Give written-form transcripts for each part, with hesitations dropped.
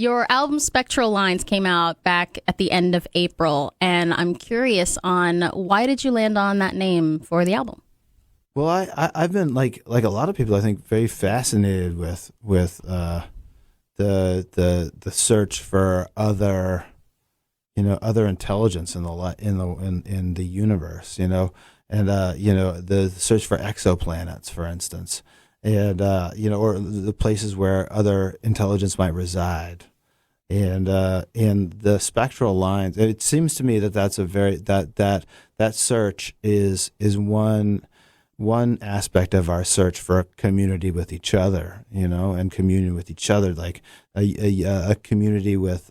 Your album Spectral Lines came out back at the end of April, and I'm curious on why did you land on that name for the album? Well, I've been like a lot of people, I think, very fascinated with the search for other, other intelligence in the universe, and the search for exoplanets, for instance, and or the places where other intelligence might reside. And the spectral lines, it seems to me that that's a very that search is one aspect of our search for community with each other, and communion with each other, like a community with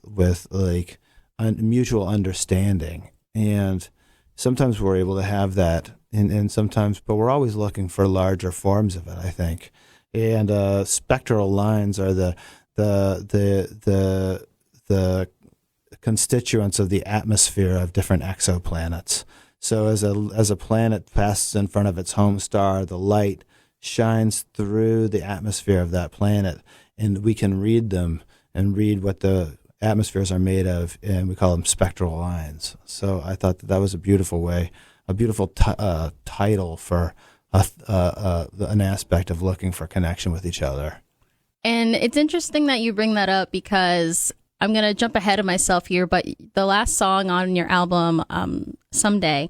like mutual understanding. And sometimes we're able to have that, and sometimes, but we're always looking for larger forms of it, I think. And spectral lines are the constituents of the atmosphere of different exoplanets. So as a planet passes in front of its home star, the light shines through the atmosphere of that planet, and we can read them and read what the atmospheres are made of, and we call them spectral lines. So I thought that was a beautiful way, a beautiful title for an aspect of looking for connection with each other. And it's interesting that you bring that up, because I'm going to jump ahead of myself here, but the last song on your album, Someday,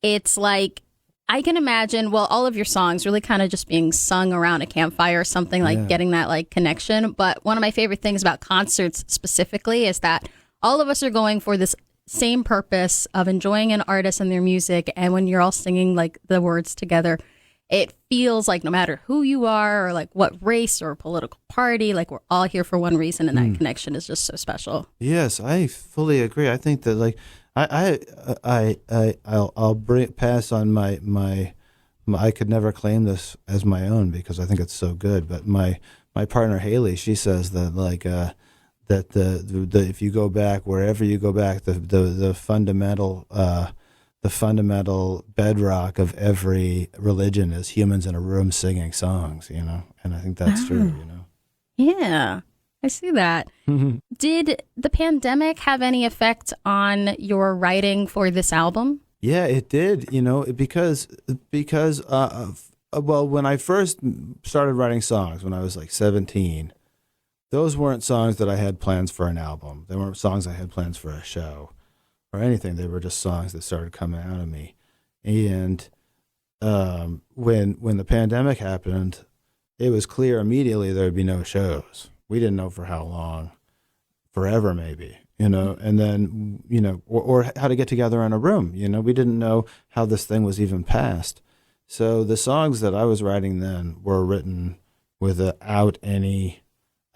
it's like, I can imagine, well, all of your songs really kind of just being sung around a campfire or something, like getting that like connection. But one of my favorite things about concerts specifically is that all of us are going for this same purpose of enjoying an artist and their music. And when you're all singing like the words together, it feels like no matter who you are or like what race or political party, like we're all here for one reason, and that connection is just so special. Yes, I fully agree. I think that like I'll pass on my I could never claim this as my own because I think it's so good. But my partner Haley, she says that like that the if you go back, wherever you go back, the fundamental bedrock of every religion is humans in a room singing songs, and I think that's true, Yeah, I see that. Did the pandemic have any effect on your writing for this album? Yeah, it did, because well, when I first started writing songs when I was like 17, those weren't songs that I had plans for an album. They weren't songs I had plans for a show or anything. They were just songs that started coming out of me. And when the pandemic happened, it was clear immediately there would be no shows. We didn't know for how long, forever maybe, and then, or how to get together in a room. We didn't know how this thing was even passed. So the songs that I was writing then were written without any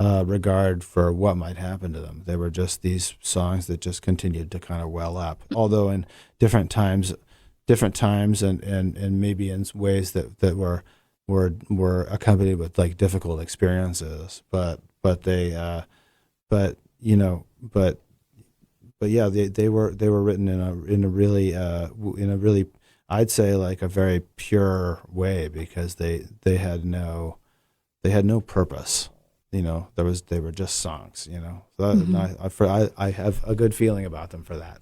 regard for what might happen to them. They were just these songs that just continued to kind of well up, although in different times and maybe in ways that were accompanied with like difficult experiences, but they they were written in a really I'd say like a very pure way, because they had no purpose. They were just songs, So I have a good feeling about them for that.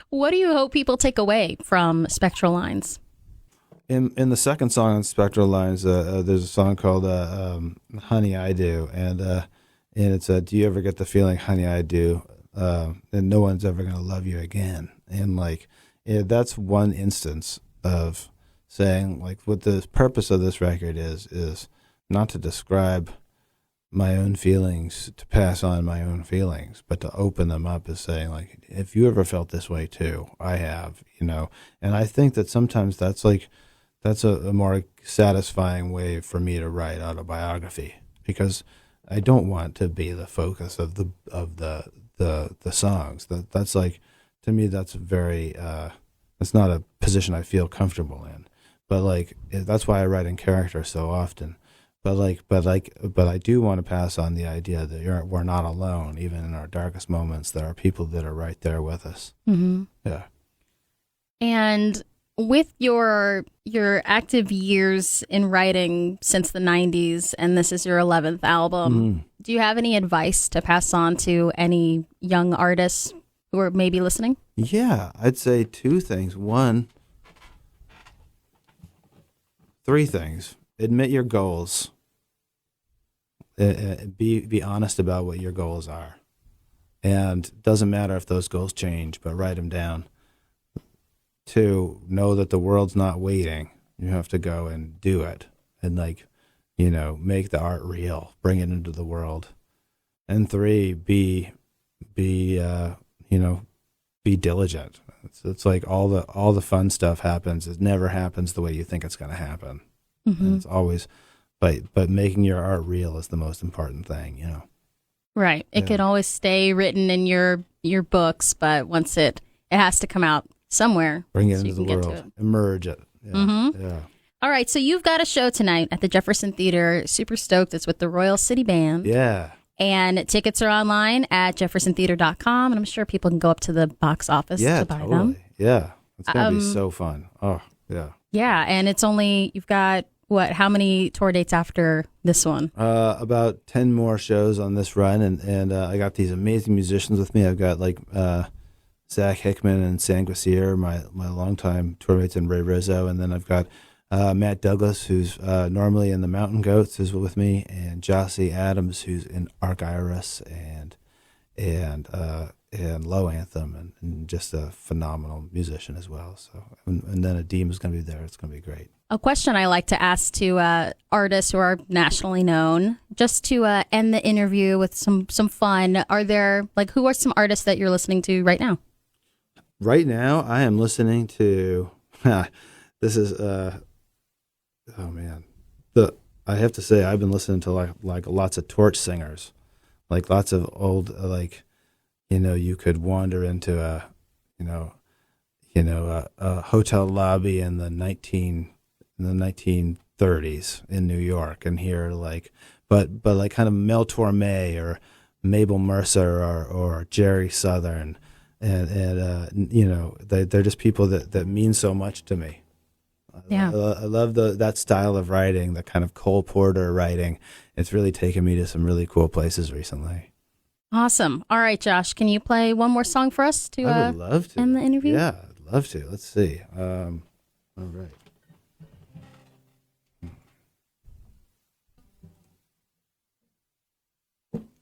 What do you hope people take away from Spectral Lines? In the second song on Spectral Lines, there's a song called Honey, I Do. And it's do you ever get the feeling, honey, I do, and no one's ever going to love you again. And like, that's one instance of saying like what the purpose of this record is not to describe my own feelings, to pass on my own feelings, but to open them up as saying like, if you ever felt this way too, I have, and I think that sometimes that's a more satisfying way for me to write autobiography, because I don't want to be the focus of the songs. That's like, to me, that's very, it's not a position I feel comfortable in, but like, that's why I write in character so often. But I do want to pass on the idea that we're not alone, even in our darkest moments. There are people that are right there with us. Mm-hmm. Yeah. And with your active years in writing since the 90s, and this is your 11th album, do you have any advice to pass on to any young artists who are maybe listening? Yeah, I'd say two things. One, three things. Admit your goals. Be honest about what your goals are. And it doesn't matter if those goals change, but write them down. Two, know that the world's not waiting. You have to go and do it. And make the art real. Bring it into the world. And three, be diligent. It's like all the fun stuff happens. It never happens the way you think it's going to happen. Mm-hmm. And it's always, but making your art real is the most important thing, Right. It can always stay written in your books, but once it has to come out somewhere. Bring it into the world. Emerge it. Yeah. Mm-hmm. Yeah. All right. So you've got a show tonight at the Jefferson Theater. Super stoked. It's with the Royal City Band. Yeah. And tickets are online at jeffersontheater.com. And I'm sure people can go up to the box office to buy them. Yeah. It's going to be so fun. Oh, yeah. Yeah. And it's only, you've got, how many tour dates after this one? About 10 more shows on this run. And I got these amazing musicians with me. I've got Zach Hickman and Sam Guasier, my longtime tour mates, and Ray Rizzo. And then I've got Matt Douglas, who's normally in the Mountain Goats, is with me, and Jossie Adams, who's in Arc Iris and Low Anthem, and just a phenomenal musician as well. So, and then Adeem is going to be there. It's going to be great. A question I like to ask to artists who are nationally known, just to end the interview with some fun. Are there who are some artists that you're listening to right now? Right now, I am listening to. This is oh man, I have to say I've been listening to like lots of Torch singers, like lots of old you could wander into a hotel lobby in the 1930s in New York and hear but kind of Mel Torme or Mabel Mercer or Jerry Southern. And they're just people that mean so much to me. Yeah, I love that style of writing, the kind of Cole Porter writing. It's really taken me to some really cool places recently. Awesome. All right, Josh, can you play one more song for us to, I would love to end the interview? Yeah, I'd love to. Let's see. All right.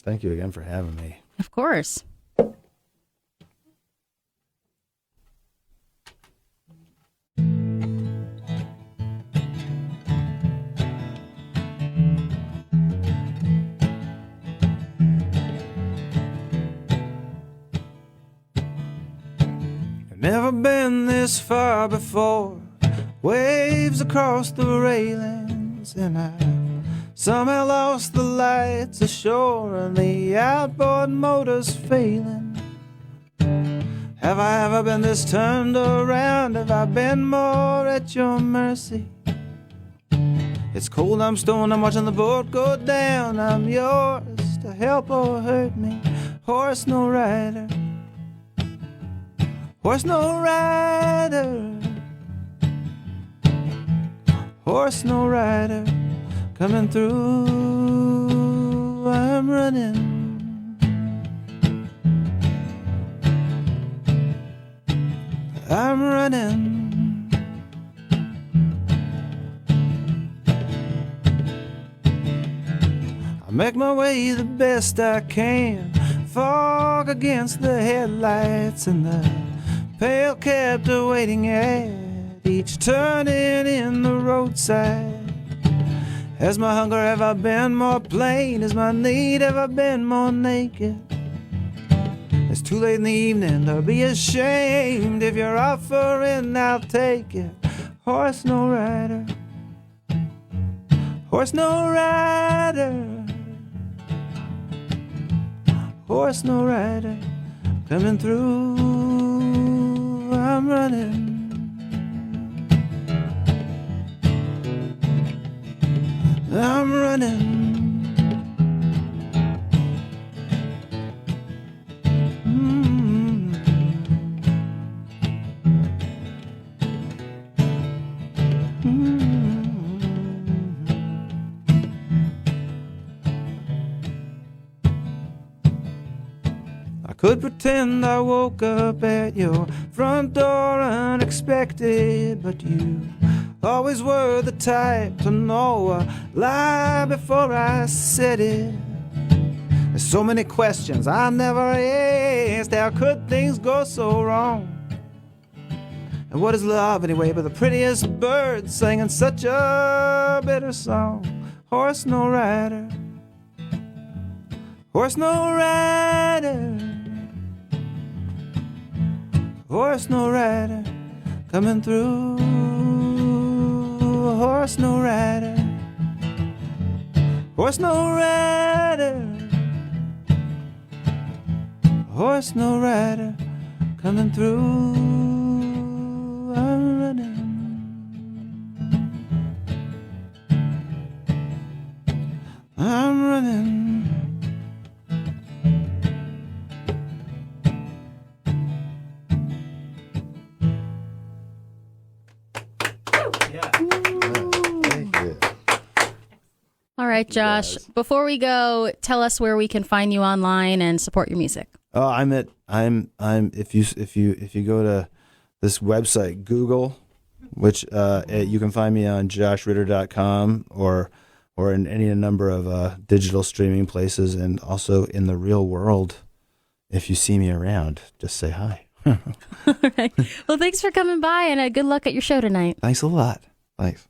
Thank you again for having me. Of course. Never been this far before. Waves across the railings, and I somehow lost the lights ashore, and the outboard motor's failing. Have I ever been this turned around? Have I been more at your mercy? It's cold, I'm stoned, I'm watching the boat go down. I'm yours to help or hurt me. Horse no rider, horse no rider, horse no rider, coming through, I'm running, I'm running. I make my way the best I can, fog against the headlights and the pale captor waiting at each turning in the roadside. Has my hunger ever been more plain? Has my need ever been more naked? It's too late in the evening to be ashamed. If you're offering, I'll take it. Horse no rider, horse no rider, horse no rider, coming through, I'm running, I'm running. Could pretend I woke up at your front door unexpected, but you always were the type to know a lie before I said it. There's so many questions I never asked. How could things go so wrong? And what is love anyway but the prettiest bird singing such a bitter song? Horse no rider, horse no rider, horse no rider coming through. Horse no rider, horse no rider, horse no rider coming through. I'm running, I'm running. All right, Josh, before we go, tell us where we can find you online and support your music. Oh, I'm if you go to this website, Google, which you can find me on joshritter.com or in any number of digital streaming places, and also in the real world. If you see me around, just say hi. All right. Well, thanks for coming by, and good luck at your show tonight. Thanks a lot. Thanks.